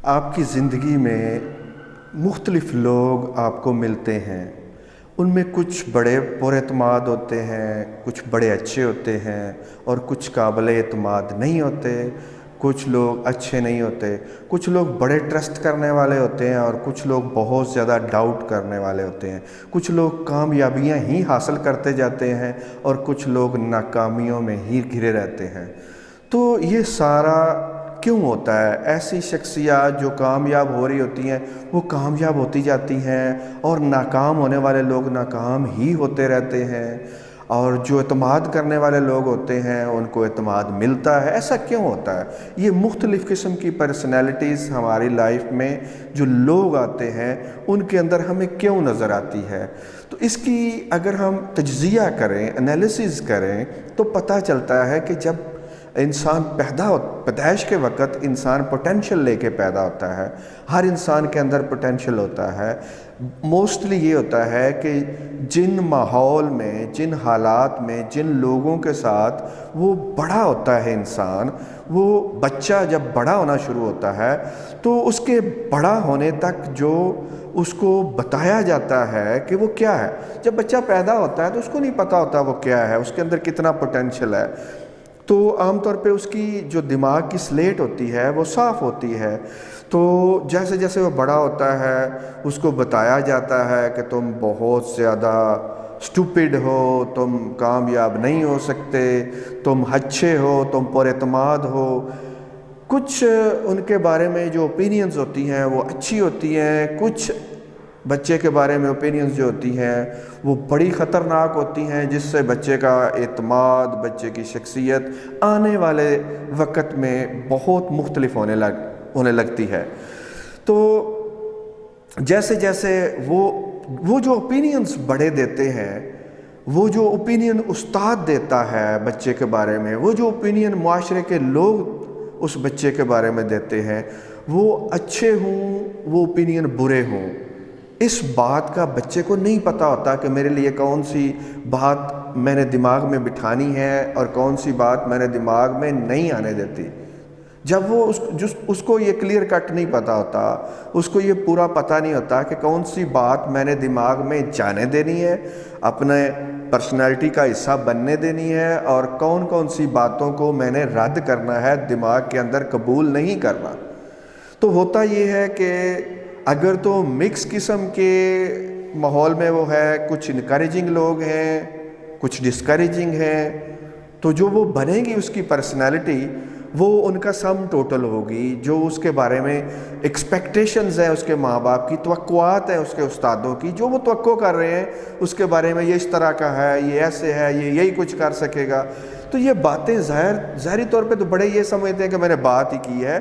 آپ کی زندگی میں مختلف لوگ آپ کو ملتے ہیں. ان میں کچھ بڑے پر اعتماد ہوتے ہیں، کچھ بڑے اچھے ہوتے ہیں اور کچھ قابل اعتماد نہیں ہوتے. کچھ لوگ اچھے نہیں ہوتے. کچھ لوگ بڑے ٹرسٹ کرنے والے ہوتے ہیں اور کچھ لوگ بہت زیادہ ڈاؤٹ کرنے والے ہوتے ہیں. کچھ لوگ کامیابیاں ہی حاصل کرتے جاتے ہیں اور کچھ لوگ ناکامیوں میں ہی گھرے رہتے ہیں. تو یہ سارا کیوں ہوتا ہے؟ ایسی شخصیات جو کامیاب ہو رہی ہوتی ہیں وہ کامیاب ہوتی جاتی ہیں اور ناکام ہونے والے لوگ ناکام ہی ہوتے رہتے ہیں، اور جو اعتماد کرنے والے لوگ ہوتے ہیں ان کو اعتماد ملتا ہے. ایسا کیوں ہوتا ہے؟ یہ مختلف قسم کی پرسنالٹیز ہماری لائف میں جو لوگ آتے ہیں ان کے اندر ہمیں کیوں نظر آتی ہے؟ تو اس کی اگر ہم تجزیہ کریں، انالیسز کریں، تو پتہ چلتا ہے کہ جب انسان پیدائش کے وقت انسان پوٹینشل لے کے پیدا ہوتا ہے. ہر انسان کے اندر پوٹینشل ہوتا ہے. موسٹلی یہ ہوتا ہے کہ جن ماحول میں، جن حالات میں، جن لوگوں کے ساتھ وہ بڑا ہوتا ہے انسان، وہ بچہ جب بڑا ہونا شروع ہوتا ہے تو اس کے بڑا ہونے تک جو اس کو بتایا جاتا ہے کہ وہ کیا ہے. جب بچہ پیدا ہوتا ہے تو اس کو نہیں پتہ ہوتا وہ کیا ہے، اس کے اندر کتنا پوٹینشل ہے. تو عام طور پہ اس کی جو دماغ کی سلیٹ ہوتی ہے وہ صاف ہوتی ہے. تو جیسے جیسے وہ بڑا ہوتا ہے اس کو بتایا جاتا ہے کہ تم بہت زیادہ اسٹوپڈ ہو، تم کامیاب نہیں ہو سکتے، تم اچھے ہو، تم پر اعتماد ہو. کچھ ان کے بارے میں جو اوپینینز ہوتی ہیں وہ اچھی ہوتی ہیں، کچھ بچے کے بارے میں اوپینینز جو ہوتی ہیں وہ بڑی خطرناک ہوتی ہیں، جس سے بچے کا اعتماد، بچے کی شخصیت آنے والے وقت میں بہت مختلف ہونے لگتی ہے. تو جیسے جیسے وہ جو اوپینینز بڑے دیتے ہیں، وہ جو اوپینین استاد دیتا ہے بچے کے بارے میں، وہ جو اوپینین معاشرے کے لوگ اس بچے کے بارے میں دیتے ہیں، وہ اچھے ہوں، وہ اوپینین برے ہوں، اس بات کا بچے کو نہیں پتہ ہوتا کہ میرے لیے کون سی بات میں نے دماغ میں بٹھانی ہے اور کون سی بات میں نے دماغ میں نہیں آنے دیتی. جب وہ اس کو یہ کلیئر کٹ نہیں پتہ ہوتا، اس کو یہ پورا پتہ نہیں ہوتا کہ کون سی بات میں نے دماغ میں جانے دینی ہے، اپنے پرسنالٹی کا حصہ بننے دینی ہے، اور کون کون سی باتوں کو میں نے رد کرنا ہے، دماغ کے اندر قبول نہیں کرنا. تو ہوتا یہ ہے کہ اگر تو مکس قسم کے ماحول میں وہ ہے، کچھ انکریجنگ لوگ ہیں، کچھ ڈسکریجنگ ہیں، تو جو وہ بنے گی اس کی پرسنالٹی، وہ ان کا سم ٹوٹل ہوگی. جو اس کے بارے میں ایکسپیکٹیشنز ہیں اس کے ماں باپ کی، توقعات ہیں اس کے استادوں کی، جو وہ توقع کر رہے ہیں اس کے بارے میں، یہ اس طرح کا ہے، یہ ایسے ہے، یہ یہی کچھ کر سکے گا. تو یہ باتیں ظاہری طور پہ تو بڑے یہ سمجھتے ہیں کہ میں نے بات ہی کی ہے.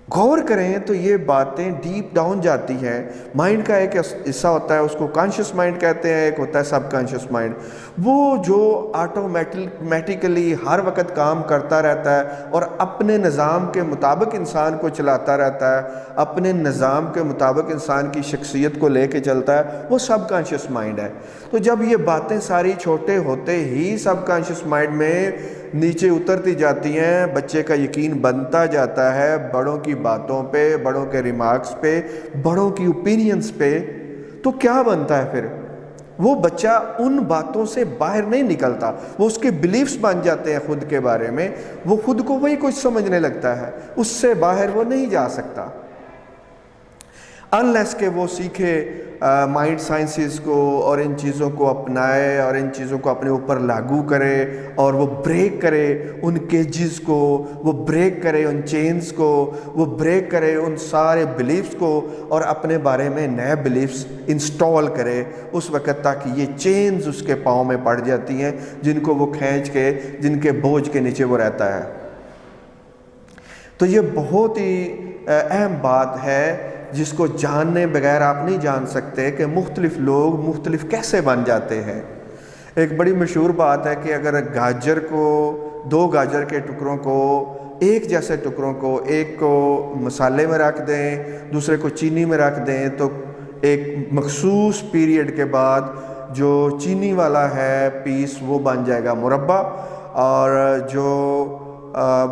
غور کریں تو یہ باتیں ڈیپ ڈاؤن جاتی ہیں. مائنڈ کا ایک حصہ ہوتا ہے، اس کو کانشیس مائنڈ کہتے ہیں، ایک ہوتا ہے سب کانشیس مائنڈ. وہ جو آٹومیٹیکلی ہر وقت کام کرتا رہتا ہے اور اپنے نظام کے مطابق انسان کو چلاتا رہتا ہے، اپنے نظام کے مطابق انسان کی شخصیت کو لے کے چلتا ہے، وہ سب کانشیس مائنڈ ہے. تو جب یہ باتیں ساری چھوٹے ہوتے ہی سب کانشیس مائنڈ میں نیچے اترتی جاتی ہیں، بچے کا یقین بنتا جاتا ہے بڑوں کی باتوں پہ، بڑوں کے ریمارکس پہ، بڑوں کی اوپینینز پہ. تو کیا بنتا ہے پھر؟ وہ بچہ ان باتوں سے باہر نہیں نکلتا، وہ اس کے بلیفز بن جاتے ہیں خود کے بارے میں، وہ خود کو وہی کچھ سمجھنے لگتا ہے، اس سے باہر وہ نہیں جا سکتا انلیس کہ وہ سیکھے مائنڈ سائنسز کو اور ان چیزوں کو اپنائے اور ان چیزوں کو اپنے اوپر لاگو کرے، اور وہ بریک کرے ان کیجز کو، وہ بریک کرے ان چینز کو، وہ بریک کرے ان سارے بلیفز کو، اور اپنے بارے میں نئے بلیفز انسٹال کرے. اس وقت تک یہ چینز اس کے پاؤں میں پڑ جاتی ہیں جن کو وہ کھینچ کے، جن کے بوجھ کے نیچے وہ رہتا ہے. تو یہ بہت ہی اہم بات ہے جس کو جاننے بغیر آپ نہیں جان سکتے کہ مختلف لوگ مختلف کیسے بن جاتے ہیں. ایک بڑی مشہور بات ہے کہ اگر گاجر کو، دو گاجر کے ٹکڑوں کو، ایک جیسے ٹکڑوں کو، ایک کو مسالے میں رکھ دیں، دوسرے کو چینی میں رکھ دیں، تو ایک مخصوص پیریڈ کے بعد جو چینی والا ہے پیس وہ بن جائے گا مربع، اور جو